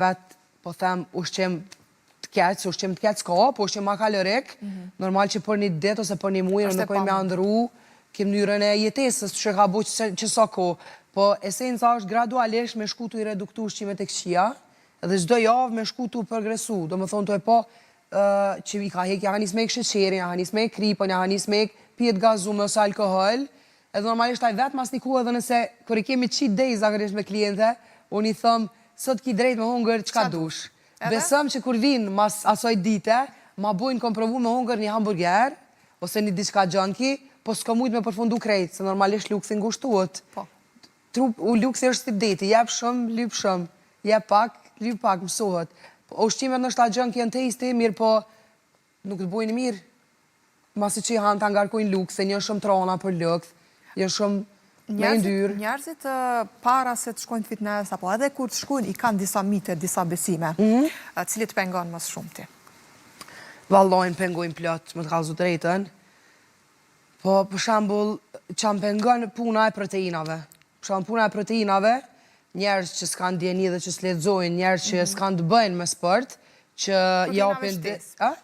vetë, po them, ushqim të keq s'ka, po ushqim ma kalorik, normal që për një dit ose për një mujë nuk ojnë me andru, ke mënyrën e jetesës që ka bu që sa ko, po esenca është gradualisht me shku të i reduktu ushqimet e këqia, dhe çdo javë me shku të progresu, do më thonë të e po që i ka hek, ja ka nis me sheqerin, ja ka nis me kripën, ja ka nis me pijet gazume ose alkohol, edhe normalisht taj vetë mas një ku edhe nëse kër i kemi cheat days zakonisht me kliente, unë i thëmë, sot ki drejt me hungër qka dush. Besëm që kur vinë mas asoj dite, ma bujnë komprovu me hungër një hamburger, ose një diçka junky, po s'ka mujt me përfundu krejt, se normalisht luksi ngushtuot. Luksi është si deti, jep shumë, lyp shumë, jep pak, lyp pak, mësohet. Ushqimet nështë ta junky janë tasty, mirë po nuk të bujnë mirë, masi që i hanë të angarkujnë luks, se një shumë trona për luks, një shumë me ndyrë. Njerëzit para se të shkojnë të fitness, apo edhe kur të shkojnë, i kanë disa mite, disa besime, cilit pengon mësë shumë ti? Vallojnë pengojnë plot, më të kalzu drejten, po për shambull, që më pengon puna e proteinave. Për shambull, puna e proteinave, njerëz që s'kanë djeni dhe që s'ledzojnë, njerëz që s'kanë të bëjnë me sport, që japin...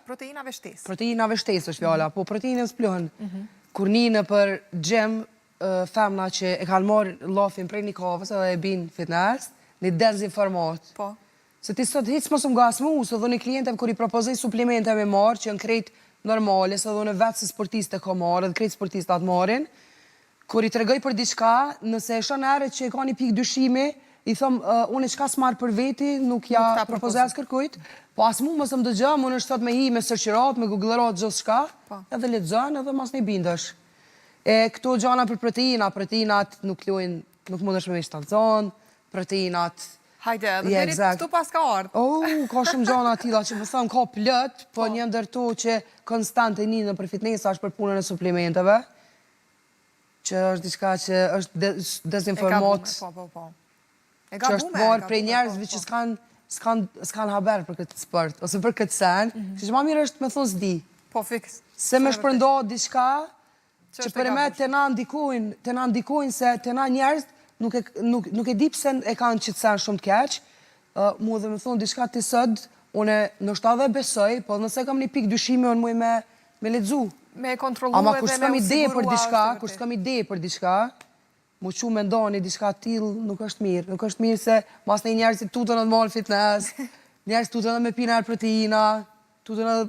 Proteinave shtes. Proteinave shtes është fjalla, po proteinave s'pluhen. Kur një për gjem, femna që e kanë marrë lafin prej një kafës edhe e binë fitness, një dezinformat. Po. Se ti sot hitës mos më gasmu, se dhe një klientëve kër i propozoj suplemente me marrë, që janë krejt normale, se dhe në vetë si sportiste ka marrë, edhe krejt sportiste atë marrin, kër i tregoj për diçka, nëse e shën ere që e ka një pikë dyshimi, i thëmë, unë e qka s'marrë për veti, nuk ja propozoj as kërkujt, po as mu mësë më dëgjëm, unë është thot me hi, me sërqirat, me googlerat, gjithë shka, edhe lexon, edhe mas një bindësh. Këto gjana për proteinat nuk lujnë, nuk mund është me shtancon, proteinat... Hajde, edhe dherit këtu pas ka ardhë. Ka shumë gjana tila që më thëmë ka plët, po një ndërto që konstant e një në për fitnesa është për punën e suplementeve, që është diçka që është dezinformat, që është marë prej njerëzve që s'kan haber për këtë sport, ose për këtë sen, që ma mirë është me thonë s'di. Po, fix. Se me shpërndo diçka që për me të na ndikojnë se të na njerëz nuk e di pse e kanë qëtësen shumë të keq, mu dhe me thonë diçka të sëd, une nështë adhe besoj, po nëse kam një pikë dyshime, unë muj me ledzu. Me kontrolu edhe me usigurua. Ama kur s'kam ide për diçka, mu që me ndoni diçka t'il nuk është mirë. Nuk është mirë se mas një njerëzit tutën edhe marrë fitness, njerëz tutën edhe me pinar proteina, tutën edhe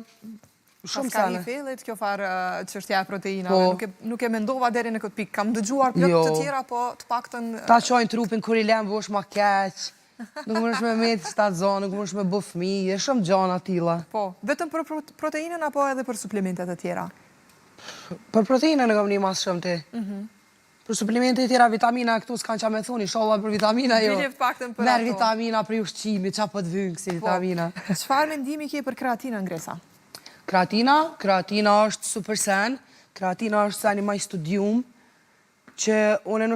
shumë sene. Pas ka një fillit kjo farë çështja e proteinave, nuk e mendova deri në këtë pikë. Kam dëgjuar plot të tjera, po të paktën... Ta qojnë trupin kur i lem vosh ma keq, nuk më nëshme me të shtatë zonë, nuk më nëshme bu fëmijë, e shumë gjana tila. Po, vetëm për proteinën apo edhe për suplementet e tjera? Për proteinën e kam një masë shumë ti. Për suplementet e tjera, vitamina këtu s'kanë qa me thuni, sholla për vitamina jo. Merë vitamina për ushqimi, qa po të vyngë si vitamina. Çfarë mendimi ke për kreatina Ngresa? Kreatina është super sen, kreatina është seni ma i studium, që unë